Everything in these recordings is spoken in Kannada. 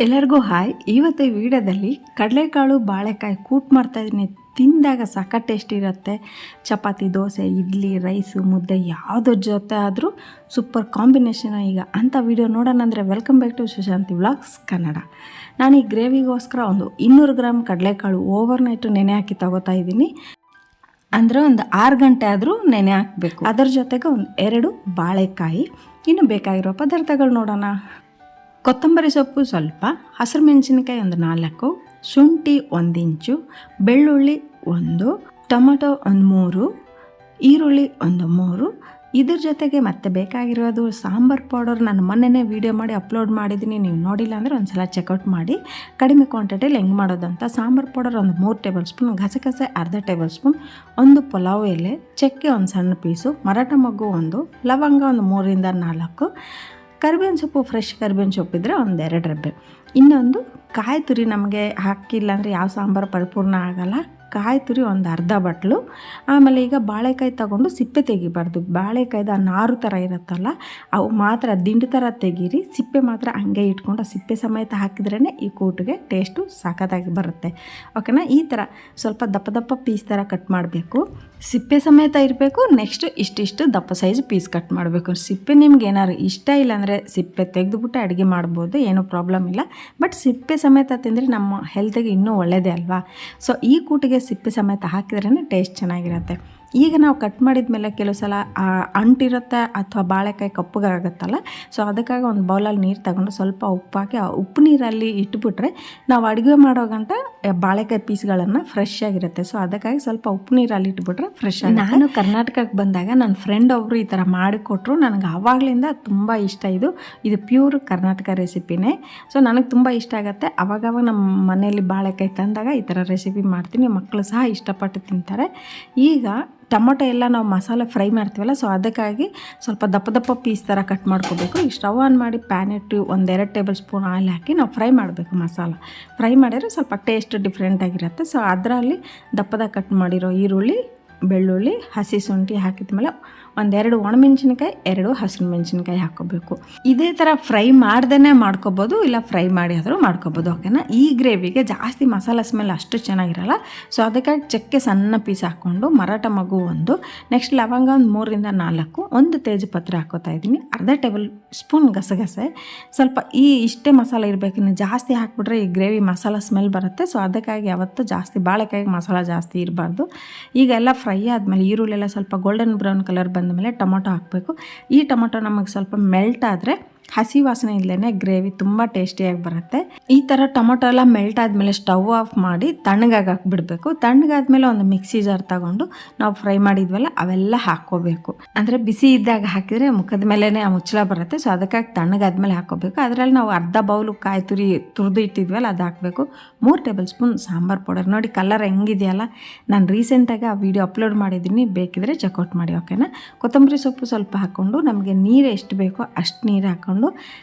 ಎಲ್ಲರಿಗೂ ಹಾಯ್. ಇವತ್ತು ಈ ವಿಡಿಯೋದಲ್ಲಿ ಕಡಲೆಕಾಳು ಬಾಳೆಕಾಯಿ ಕೂಟ್ ಮಾಡ್ತಾಯಿದ್ದೀನಿ. ತಿಂದಾಗ ಸಖತ್ ಟೇಸ್ಟ್ ಇರುತ್ತೆ. ಚಪಾತಿ, ದೋಸೆ, ಇಡ್ಲಿ, ರೈಸು, ಮುದ್ದೆ ಯಾವುದ್ರ ಜೊತೆ ಆದರೂ ಸೂಪರ್ ಕಾಂಬಿನೇಷನ್. ಈಗ ಅಂಥ ವಿಡಿಯೋ ನೋಡೋಣ ಅಂದರೆ welcome back to Sushanti vlogs Kannada. ನಾನು ಈ ಗ್ರೇವಿಗೋಸ್ಕರ ಒಂದು 200 ಗ್ರಾಮ್ ಕಡಲೆಕಾಳು ಓವರ್ನೈಟು ನೆನೆ ಹಾಕಿ ತಗೋತಾ ಇದ್ದೀನಿ. ಅಂದರೆ ಒಂದು 6 ಗಂಟೆ ಆದರೂ ನೆನೆ ಹಾಕಬೇಕು. ಅದರ ಜೊತೆಗೆ ಒಂದು 2 ಬಾಳೆಕಾಯಿ. ಇನ್ನು ಬೇಕಾಗಿರೋ ಪದಾರ್ಥಗಳು ನೋಡೋಣ. ಕೊತ್ತಂಬರಿ ಸೊಪ್ಪು ಸ್ವಲ್ಪ, ಹಸಿರು ಮೆಣಸಿನಕಾಯಿ ಒಂದು 4, ಶುಂಠಿ 1 ಇಂಚು, ಬೆಳ್ಳುಳ್ಳಿ 1, ಟೊಮೊಟೊ ಒಂದು 3, ಈರುಳ್ಳಿ ಒಂದು 3. ಇದ್ರ ಜೊತೆಗೆ ಮತ್ತೆ ಬೇಕಾಗಿರೋದು ಸಾಂಬಾರು ಪೌಡರ್. ನಾನು ಮೊನ್ನೆನೇ ವೀಡಿಯೋ ಮಾಡಿ ಅಪ್ಲೋಡ್ ಮಾಡಿದ್ದೀನಿ, ನೀವು ನೋಡಿಲ್ಲ ಅಂದರೆ ಒಂದು ಸಲ ಚೆಕ್ಔಟ್ ಮಾಡಿ. ಕಡಿಮೆ ಕ್ವಾಂಟಿಟಿಯಲ್ಲಿ ಹೆಂಗೆ ಮಾಡೋದಂತ. ಸಾಂಬಾರು ಪೌಡರ್ ಒಂದು 3 ಟೇಬಲ್ ಸ್ಪೂನ್, ಗಸಗಸೆ ಅರ್ಧ ಟೇಬಲ್ ಸ್ಪೂನ್, ಒಂದು ಪಲಾವ್ ಎಲೆ, ಚಕ್ಕೆ ಒಂದು ಸಣ್ಣ ಪೀಸು, ಮರಾಠ ಮೊಗ್ಗು 1, ಲವಂಗ ಒಂದು 3 ರಿಂದ 4, ಕರಿಬೇವಿನ ಸೊಪ್ಪು, ಫ್ರೆಶ್ ಕರಿಬೇವಿನ ಸೊಪ್ಪಿದ್ರೆ ಒಂದು 2 ರೆಬ್ಬೆ. ಇನ್ನೊಂದು ಕಾಯಿ ತುರಿ, ನಮಗೆ ಹಾಕಿಲ್ಲ ಅಂದರೆ ಯಾವ ಸಾಂಬಾರು ಪರಿಪೂರ್ಣ ಆಗೋಲ್ಲ. ಕಾಯಿ ತುರಿ ಒಂದು ಅರ್ಧ ಬಟ್ಲು. ಆಮೇಲೆ ಈಗ ಬಾಳೆಕಾಯಿ ತಗೊಂಡು ಸಿಪ್ಪೆ ತೆಗಿಬಾರ್ದು. ಬಾಳೆಕಾಯ್ದು ಆ ನಾರು ಥರ ಇರುತ್ತಲ್ಲ, ಅವು ಮಾತ್ರ ದಿಂಡು ಥರ ತೆಗೀರಿ. ಸಿಪ್ಪೆ ಮಾತ್ರ ಹಂಗೆ ಇಟ್ಕೊಂಡು ಸಿಪ್ಪೆ ಸಮೇತ ಹಾಕಿದ್ರೇ ಈ ಕೂಟಿಗೆ ಟೇಸ್ಟು ಸಖತ್ತಾಗಿ ಬರುತ್ತೆ. ಓಕೆನಾ. ಈ ಥರ ಸ್ವಲ್ಪ ದಪ್ಪ ದಪ್ಪ ಪೀಸ್ ಥರ ಕಟ್ ಮಾಡಬೇಕು. ಸಿಪ್ಪೆ ಸಮೇತ ಇರಬೇಕು. ನೆಕ್ಸ್ಟ್ ಇಷ್ಟಿಷ್ಟು ದಪ್ಪ ಸೈಜ್ ಪೀಸ್ ಕಟ್ ಮಾಡಬೇಕು. ಸಿಪ್ಪೆ ನಿಮ್ಗೆ ಏನಾದ್ರು ಇಷ್ಟ ಇಲ್ಲ ಅಂದರೆ ಸಿಪ್ಪೆ ತೆಗೆದುಬಿಟ್ಟು ಅಡುಗೆ ಮಾಡ್ಬೋದು, ಏನೂ ಪ್ರಾಬ್ಲಮ್ ಇಲ್ಲ. ಬಟ್ ಸಿಪ್ಪೆ ಸಮೇತ ತಿಂದರೆ ನಮ್ಮ ಹೆಲ್ತಿಗೆ ಇನ್ನೂ ಒಳ್ಳೆಯದೇ ಅಲ್ವಾ. ಸೊ ಈ ಕೂಟಿಗೆ ಸಿಪ್ಪೆ ಸಮೇತ ಹಾಕಿದ್ರೇ ಟೇಸ್ಟ್ ಚೆನ್ನಾಗಿರುತ್ತೆ. ಈಗ ನಾವು ಕಟ್ ಮಾಡಿದ ಮೇಲೆ ಕೆಲವು ಸಲ ಅಂಟಿರುತ್ತೆ ಅಥವಾ ಬಾಳೆಕಾಯಿ ಕಪ್ಪಗಾಗುತ್ತಲ್ಲ. ಸೊ ಅದಕ್ಕಾಗಿ ಒಂದು ಬೌಲಲ್ಲಿ ನೀರು ತಗೊಂಡು ಸ್ವಲ್ಪ ಉಪ್ಪು ಹಾಕಿ ಆ ಉಪ್ಪು ನೀರಲ್ಲಿ ಇಟ್ಬಿಟ್ರೆ ನಾವು ಅಡುಗೆ ಮಾಡೋ ಗಂಟ ಬಾಳೆಕಾಯಿ ಪೀಸ್ಗಳನ್ನು ಫ್ರೆಶ್ ಆಗಿರುತ್ತೆ. ಸೊ ಅದಕ್ಕಾಗಿ ಸ್ವಲ್ಪ ಉಪ್ಪು ನೀರಲ್ಲಿ ಇಟ್ಬಿಟ್ರೆ ಫ್ರೆಶ್ ಆಗಿ. ನಾನು ಕರ್ನಾಟಕಕ್ಕೆ ಬಂದಾಗ ನನ್ನ ಫ್ರೆಂಡ್ ಒಬ್ಬರು ಈ ಥರ ಮಾಡಿಕೊಟ್ರು. ನನಗೆ ಆವಾಗಲಿಂದ ತುಂಬ ಇಷ್ಟ. ಇದು ಪ್ಯೂರ್ ಕರ್ನಾಟಕ ರೆಸಿಪಿನೇ. ಸೊ ನನಗೆ ತುಂಬ ಇಷ್ಟ ಆಗುತ್ತೆ. ಅವಾಗವಾಗ ನಮ್ಮ ಮನೆಯಲ್ಲಿ ಬಾಳೆಕಾಯಿ ತಂದಾಗ ಈ ಥರ ರೆಸಿಪಿ ಮಾಡ್ತೀನಿ. ಮಕ್ಕಳು ಸಹ ಇಷ್ಟಪಟ್ಟು ತಿಂತಾರೆ. ಈಗ ಟೊಮೊಟೊ ಎಲ್ಲ ನಾವು ಮಸಾಲೆ ಫ್ರೈ ಮಾಡ್ತೀವಲ್ಲ, ಸೊ ಅದಕ್ಕಾಗಿ ಸ್ವಲ್ಪ ದಪ್ಪ ದಪ್ಪ ಪೀಸ್ ಥರ ಕಟ್ ಮಾಡ್ಕೋಬೇಕು. ಈಗ ಸ್ಟವ್ ಆನ್ ಮಾಡಿ ಪ್ಯಾನ್ ಇಟ್ಟು ಒಂದು 2 ಟೇಬಲ್ ಸ್ಪೂನ್ ಆಯಿಲ್ ಹಾಕಿ ನಾವು ಫ್ರೈ ಮಾಡಬೇಕು. ಮಸಾಲ ಫ್ರೈ ಮಾಡಿದರೆ ಸ್ವಲ್ಪ ಟೇಸ್ಟ್ ಡಿಫ್ರೆಂಟಾಗಿರುತ್ತೆ. ಸೊ ಅದರಲ್ಲಿ ದಪ್ಪದಾಗ ಕಟ್ ಮಾಡಿರೋ ಈರುಳ್ಳಿ, ಬೆಳ್ಳುಳ್ಳಿ, ಹಸಿ ಶುಂಠಿ ಹಾಕಿದ ಮೇಲೆ ಒಂದು 2 ಒಣಮೆಣ್ಸಿನ್ಕಾಯಿ, 2 ಹಸಿರು ಮೆಣಸಿನ್ಕಾಯಿ ಹಾಕ್ಕೋಬೇಕು. ಇದೇ ಥರ ಫ್ರೈ ಮಾಡ್ದೇ ಮಾಡ್ಕೋಬೋದು, ಇಲ್ಲ ಫ್ರೈ ಮಾಡಿ ಆದರೂ ಮಾಡ್ಕೋಬೋದು. ಓಕೆನಾ. ಈ ಗ್ರೇವಿಗೆ ಜಾಸ್ತಿ ಮಸಾಲ ಸ್ಮೆಲ್ ಅಷ್ಟು ಚೆನ್ನಾಗಿರಲ್ಲ. ಸೊ ಅದಕ್ಕಾಗಿ ಚಕ್ಕೆ ಸಣ್ಣ ಪೀಸ್ ಹಾಕ್ಕೊಂಡು, ಮರಾಠ ಮಗು 1, ನೆಕ್ಸ್ಟ್ ಲವಂಗ ಒಂದು 3 ರಿಂದ 4, ಒಂದು ತೇಜಪತ್ರೆ ಹಾಕೋತಾ ಇದ್ದೀನಿ, ಅರ್ಧ ಟೇಬಲ್ ಸ್ಪೂನ್ ಗಸಗಸೆ. ಸ್ವಲ್ಪ ಇಷ್ಟೇ ಮಸಾಲೆ ಇರಬೇಕು. ಇನ್ನು ಜಾಸ್ತಿ ಹಾಕ್ಬಿಟ್ರೆ ಈ ಗ್ರೇವಿ ಮಸಾಲ ಸ್ಮೆಲ್ ಬರುತ್ತೆ. ಸೊ ಅದಕ್ಕಾಗಿ ಯಾವತ್ತೂ ಜಾಸ್ತಿ ಬಾಳೆಕಾಯಿಗೆ ಮಸಾಲ ಜಾಸ್ತಿ ಇರಬಾರ್ದು. ಈಗ ಎಲ್ಲ ಫ್ರೈ ಆದಮೇಲೆ ಈರುಳ್ಳಿ ಎಲ್ಲ ಸ್ವಲ್ಪ ಗೋಲ್ಡನ್ ಬ್ರೌನ್ ಕಲರ್ ಬಂದಮೇಲೆ ಟೊಮೊಟೊ ಹಾಕಬೇಕು. ಈ ಟೊಮೊಟೊ ನಮಗೆ ಸ್ವಲ್ಪ ಮೆಲ್ಟ್ ಆದರೆ ಹಸಿ ವಾಸನೆ ಇಲ್ಲದೇ ಗ್ರೇವಿ ತುಂಬ ಟೇಸ್ಟಿಯಾಗಿ ಬರುತ್ತೆ. ಈ ಥರ ಟೊಮೊಟೊ ಎಲ್ಲ ಮೆಲ್ಟ್ ಆದಮೇಲೆ ಸ್ಟವ್ ಆಫ್ ಮಾಡಿ ತಣ್ಣಗಾಗಿ ಹಾಕಿಬಿಡ್ಬೇಕು. ತಣ್ಣಗಾದ್ಮೇಲೆ ಒಂದು ಮಿಕ್ಸಿ ಜಾರ್ ತಗೊಂಡು ನಾವು ಫ್ರೈ ಮಾಡಿದ್ವಲ್ಲ ಅವೆಲ್ಲ ಹಾಕ್ಕೋಬೇಕು. ಅಂದರೆ ಬಿಸಿ ಇದ್ದಾಗ ಹಾಕಿದರೆ ಮುಖದ ಮೇಲೇ ಆ ಮುಚ್ಚಳ ಬರುತ್ತೆ. ಸೊ ಅದಕ್ಕಾಗಿ ತಣ್ಣಗಾದ್ಮೇಲೆ ಹಾಕ್ಕೋಬೇಕು. ಅದರಲ್ಲಿ ನಾವು ಅರ್ಧ ಬೌಲು ಕಾಯಿ ತುರಿ ತುರಿದು ಇಟ್ಟಿದ್ವಲ್ಲ ಅದು ಹಾಕಬೇಕು. 3 ಟೇಬಲ್ ಸ್ಪೂನ್ ಸಾಂಬಾರು ಪೌಡರ್. ನೋಡಿ ಕಲರ್ ಹೆಂಗಿದೆಯಲ್ಲ. ನಾನು ರೀಸೆಂಟಾಗಿ ಆ ವಿಡಿಯೋ ಅಪ್ಲೋಡ್ ಮಾಡಿದ್ದೀನಿ, ಬೇಕಿದ್ರೆ ಚೆಕ್ಔಟ್ ಮಾಡಿ. ಓಕೆನಾ. ಕೊತ್ತಂಬರಿ ಸೊಪ್ಪು ಸ್ವಲ್ಪ ಹಾಕ್ಕೊಂಡು, ನಮಗೆ ನೀರು ಎಷ್ಟು ಬೇಕೋ ಅಷ್ಟು ನೀರು ಹಾಕ್ಕೊಂಡು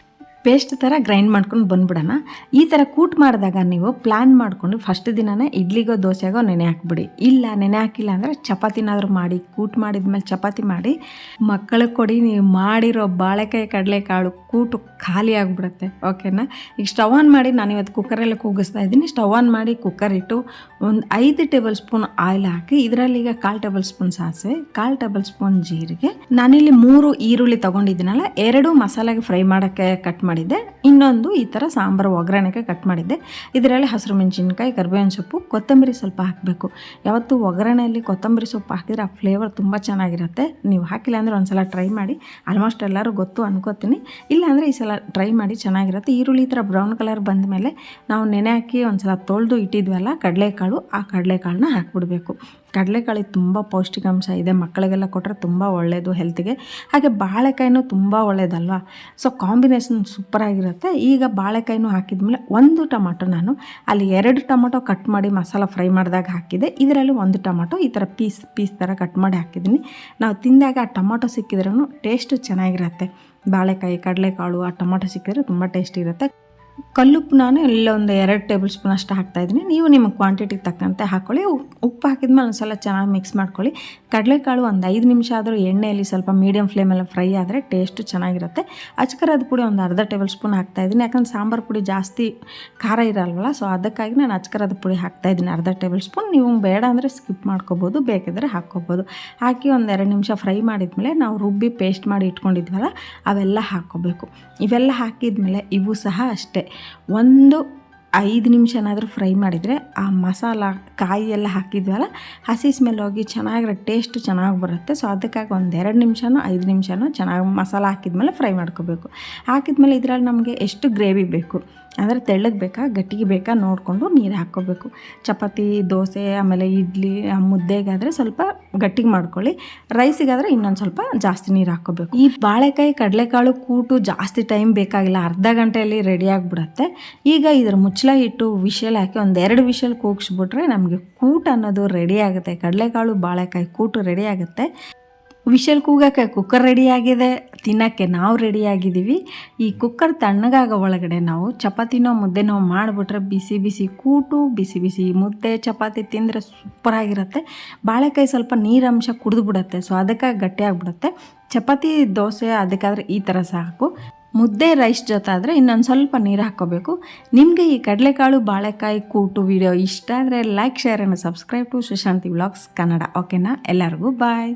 ಪೇಸ್ಟ್ ಥರ ಗ್ರೈಂಡ್ ಮಾಡ್ಕೊಂಡು ಬಂದ್ಬಿಡೋಣ. ಈ ಥರ ಕೂಟ್ ಮಾಡಿದಾಗ ನೀವು ಪ್ಲ್ಯಾನ್ ಮಾಡಿಕೊಂಡು ಫಸ್ಟ್ ದಿನವೇ ಇಡ್ಲಿಗೋ ದೋಸೆಗೋ ನೆನೆ ಹಾಕ್ಬಿಡಿ. ಇಲ್ಲ ನೆನೆ ಹಾಕಿಲ್ಲ ಅಂದರೆ ಚಪಾತಿನಾದರೂ ಮಾಡಿ, ಕೂಟ್ ಮಾಡಿದ್ಮೇಲೆ ಚಪಾತಿ ಮಾಡಿ ಮಕ್ಕಳಿಗೆ ಕೊಡಿ. ನೀವು ಮಾಡಿರೋ ಬಾಳೆಕಾಯಿ ಕಡಲೆಕಾಳು ಕೂಟು ಖಾಲಿ ಆಗಿಬಿಡುತ್ತೆ. ಓಕೆನಾ. ಈಗ ಸ್ಟವ್ ಆನ್ ಮಾಡಿ, ನಾನಿವತ್ತು ಕುಕ್ಕರಲ್ಲೇ ಕೂಗಿಸ್ತಾ ಇದ್ದೀನಿ. ಸ್ಟವ್ ಆನ್ ಮಾಡಿ ಕುಕ್ಕರ್ ಇಟ್ಟು ಒಂದು 5 ಟೇಬಲ್ ಸ್ಪೂನ್ ಆಯಿಲ್ ಹಾಕಿ, ಇದರಲ್ಲಿ ಈಗ 1/4 ಟೇಬಲ್ ಸ್ಪೂನ್ ಸಾಸಿವೆ, 1/4 ಟೇಬಲ್ ಸ್ಪೂನ್ ಜೀರಿಗೆ, ನಾನಿಲ್ಲಿ 3 ಈರುಳ್ಳಿ ತೊಗೊಂಡಿದ್ದೀನಲ್ಲ, 2 ಮಸಾಲೆಗೆ ಫ್ರೈ ಮಾಡೋಕ್ಕೆ ಕಟ್ ಮಾಡಿದ್ದೆ, ಇನ್ನೊಂದು ಈ ಥರ ಸಾಂಬಾರು ಒಗ್ಗರಣೆಗೆ ಕಟ್ ಮಾಡಿದ್ದೆ. ಇದರಲ್ಲಿ ಹಸಿರು ಮೆಣಸಿನ್ಕಾಯಿ, ಕರಿಬೇವಿನ ಸೊಪ್ಪು, ಕೊತ್ತಂಬರಿ ಸ್ವಲ್ಪ ಹಾಕಬೇಕು. ಯಾವತ್ತು ಒಗ್ಗರಣೆಯಲ್ಲಿ ಕೊತ್ತಂಬರಿ ಸೊಪ್ಪು ಹಾಕಿದರೆ ಆ ಫ್ಲೇವರ್ ತುಂಬ ಚೆನ್ನಾಗಿರುತ್ತೆ. ನೀವು ಹಾಕಿಲ್ಲ ಅಂದರೆ ಒಂದು ಸಲ ಟ್ರೈ ಮಾಡಿ. ಆಲ್ಮೋಸ್ಟ್ ಎಲ್ಲರೂ ಗೊತ್ತು ಅನ್ಕೋತೀನಿ. ಇಲ್ಲ ಅಂದರೆ ಈ ಸಲ ಟ್ರೈ ಮಾಡಿ, ಚೆನ್ನಾಗಿರುತ್ತೆ. ಈರುಳ್ಳಿ ಈ ಥರ ಬ್ರೌನ್ ಕಲರ್ ಬಂದ ಮೇಲೆ ನಾವು ನೆನೆ ಹಾಕಿ ಒಂದು ಸಲ ತೊಳೆದು ಇಟ್ಟಿದ್ವಲ್ಲ ಕಡಲೆಕಾಳು, ಆ ಕಡಲೆಕಾಳನ್ನ ಹಾಕ್ಬಿಡ್ಬೇಕು. ಕಡಲೆಕಾಳಿಗೆ ತುಂಬ ಪೌಷ್ಟಿಕಾಂಶ ಇದೆ. ಮಕ್ಕಳಿಗೆಲ್ಲ ಕೊಟ್ಟರೆ ತುಂಬ ಒಳ್ಳೆಯದು ಹೆಲ್ತಿಗೆ. ಹಾಗೆ ಬಾಳೆಕಾಯಿನೂ ತುಂಬ ಒಳ್ಳೆಯದಲ್ವಾ. So combination ಸೂಪರಾಗಿರುತ್ತೆ. ಈಗ ಬಾಳೆಕಾಯಿನೂ ಹಾಕಿದ್ಮೇಲೆ ಒಂದು ಟೊಮೊಟೊ, ನಾನು ಅಲ್ಲಿ 2 ಟೊಮೊಟೊ ಕಟ್ ಮಾಡಿ ಮಸಾಲ ಫ್ರೈ ಮಾಡಿದಾಗ ಹಾಕಿದೆ. ಇದರಲ್ಲಿ ಒಂದು ಟೊಮೊಟೊ ಈ ಥರ ಪೀಸ್ ಥರ ಕಟ್ ಮಾಡಿ ಹಾಕಿದ್ದೀನಿ. ನಾವು ತಿಂದಾಗ ಆ ಟೊಮೊಟೊ ಸಿಕ್ಕಿದ್ರೂ ಟೇಸ್ಟು ಚೆನ್ನಾಗಿರುತ್ತೆ. ಬಾಳೆಕಾಯಿ, ಕಡಲೆಕಾಳು, ಆ ಟೊಮೊಟೊ ಸಿಕ್ಕಿದ್ರೆ ತುಂಬ ಟೇಸ್ಟಿ ಇರುತ್ತೆ. ಕಲ್ಲುಪ್ಪು ನಾನು ಇಲ್ಲೊಂದು 2 ಟೇಬಲ್ ಸ್ಪೂನ್ ಅಷ್ಟು ಹಾಕ್ತಾಯಿದ್ದೀನಿ. ನೀವು ನಿಮ್ಮ ಕ್ವಾಂಟಿಟಿಗೆ ತಕ್ಕಂತೆ ಹಾಕ್ಕೊಳ್ಳಿ. ಉಪ್ಪು ಹಾಕಿದ್ಮೇಲೆ ಒಂದು ಸಲ ಚೆನ್ನಾಗಿ ಮಿಕ್ಸ್ ಮಾಡ್ಕೊಳ್ಳಿ. ಕಡಲೆಕಾಳು ಒಂದು 5 ನಿಮಿಷ ಆದರೂ ಎಣ್ಣೆಯಲ್ಲಿ ಸ್ವಲ್ಪ ಮೀಡಿಯಮ್ ಫ್ಲೇಮಲ್ಲಿ ಫ್ರೈ ಆದರೆ ಟೇಸ್ಟು ಚೆನ್ನಾಗಿರುತ್ತೆ. ಅಚ್ಕರದ ಪುಡಿ ಒಂದು ಅರ್ಧ ಟೇಬಲ್ ಸ್ಪೂನ್ ಹಾಕ್ತಾಯಿದ್ದೀನಿ. ಯಾಕಂದ್ರೆ ಸಾಂಬಾರು ಪುಡಿ ಜಾಸ್ತಿ ಖಾರ ಇರಲ್ವಲ್ಲ, ಸೊ ಅದಕ್ಕಾಗಿ ನಾನು ಅಚ್ಕರದ ಪುಡಿ ಹಾಕ್ತಾಯಿದ್ದೀನಿ ಅರ್ಧ ಟೇಬಲ್ ಸ್ಪೂನ್. ನೀವು ಬೇಡ ಅಂದರೆ ಸ್ಕಿಪ್ ಮಾಡ್ಕೋಬೋದು, ಬೇಕಿದ್ರೆ ಹಾಕ್ಕೋಬೋದು. ಹಾಕಿ ಒಂದು 2 ನಿಮಿಷ ಫ್ರೈ ಮಾಡಿದ್ಮೇಲೆ ನಾವು ರುಬ್ಬಿ ಪೇಸ್ಟ್ ಮಾಡಿ ಇಟ್ಕೊಂಡಿದ್ವಲ್ಲ ಅವೆಲ್ಲ ಹಾಕ್ಕೋಬೇಕು. ಇವೆಲ್ಲ ಹಾಕಿದ್ಮೇಲೆ ಇವು ಸಹ ಅಷ್ಟೇ ಒಂದು 5 ನಿಮಿಷನಾದರೂ ಫ್ರೈ ಮಾಡಿದರೆ ಆ ಮಸಾಲ ಕಾಯಿ ಎಲ್ಲ ಹಾಕಿದ್ವಲ್ಲ ಹಸಿ ಸ್ಮೆಲ್ ಹೋಗಿ ಚೆನ್ನಾಗಿರೋ ಟೇಸ್ಟ್ ಚೆನ್ನಾಗಿ ಬರುತ್ತೆ. ಸೊ ಅದಕ್ಕಾಗಿ ಒಂದು 2 ನಿಮಿಷನೋ 5 ನಿಮಿಷನೋ ಚೆನ್ನಾಗಿ ಮಸಾಲ ಹಾಕಿದ್ಮೇಲೆ ಫ್ರೈ ಮಾಡ್ಕೋಬೇಕು. ಹಾಕಿದ್ಮೇಲೆ ಇದರಲ್ಲಿ ನಮಗೆ ಎಷ್ಟು ಗ್ರೇವಿ ಬೇಕು ಅಂದರೆ ತೆಳ್ಳಗೆ ಬೇಕಾ ಗಟ್ಟಿಗೆ ಬೇಕಾ ನೋಡಿಕೊಂಡು ನೀರು ಹಾಕ್ಕೋಬೇಕು. ಚಪಾತಿ, ದೋಸೆ, ಆಮೇಲೆ ಇಡ್ಲಿ, ಮುದ್ದೆಗಾದರೆ ಸ್ವಲ್ಪ ಗಟ್ಟಿಗೆ ಮಾಡ್ಕೊಳ್ಳಿ. ರೈಸಿಗಾದರೆ ಇನ್ನೊಂದು ಸ್ವಲ್ಪ ಜಾಸ್ತಿ ನೀರು ಹಾಕ್ಕೋಬೇಕು. ಈ ಬಾಳೆಕಾಯಿ ಕಡಲೆಕಾಳು ಕೂಟು ಜಾಸ್ತಿ ಟೈಮ್ ಬೇಕಾಗಿಲ್ಲ, ಅರ್ಧ ಗಂಟೆಯಲ್ಲಿ ರೆಡಿ ಆಗಿಬಿಡುತ್ತೆ. ಈಗ ಇದರ ಮುಚ್ಚಳ ಇಟ್ಟು ವಿಷಲ್ ಹಾಕಿ ಒಂದು 2 ವಿಷಲ್ ಕೂಗಿಸ್ಬಿಟ್ರೆ ನಮಗೆ ಕೂಟು ಅನ್ನೋದು ರೆಡಿ ಆಗುತ್ತೆ. ಕಡಲೆಕಾಳು ಬಾಳೆಕಾಯಿ ಕೂಟು ರೆಡಿ ಆಗುತ್ತೆ. ವಿಷಲ್ ಕೂಗೋಕ್ಕೆ ಕುಕ್ಕರ್ ರೆಡಿಯಾಗಿದೆ, ತಿನ್ನೋಕ್ಕೆ ನಾವು ರೆಡಿಯಾಗಿದ್ದೀವಿ. ಈ ಕುಕ್ಕರ್ ತಣ್ಣಗಾಗೋ ಒಳಗಡೆ ನಾವು ಚಪಾತಿನೋ ಮುದ್ದೆನೋ ಮಾಡಿಬಿಟ್ರೆ ಬಿಸಿ ಬಿಸಿ ಕೂಟು, ಬಿಸಿ ಬಿಸಿ ಮುದ್ದೆ, ಚಪಾತಿ ತಿಂದರೆ ಸೂಪರಾಗಿರುತ್ತೆ. ಬಾಳೆಕಾಯಿ ಸ್ವಲ್ಪ ನೀರಂಶ ಕುಡಿದ್ಬಿಡುತ್ತೆ, ಸೊ ಅದಕ್ಕಾಗಿ ಗಟ್ಟಿಯಾಗಿಬಿಡುತ್ತೆ. ಚಪಾತಿ, ದೋಸೆ ಅದಕ್ಕಾದರೆ ಈ ಥರ ಸಾಕು. ಮುದ್ದೆ, ರೈಸ್ ಜೊತೆ ಆದರೆ ಇನ್ನೊಂದು ಸ್ವಲ್ಪ ನೀರು ಹಾಕ್ಕೋಬೇಕು. ನಿಮಗೆ ಈ ಕಡಲೆಕಾಳು ಬಾಳೆಕಾಯಿ ಕೂಟು ವಿಡಿಯೋ ಇಷ್ಟ ಆದರೆ like, share and subscribe to Sushanti vlogs Kannada. ಓಕೆನಾ? ಎಲ್ಲರಿಗೂ ಬಾಯ್.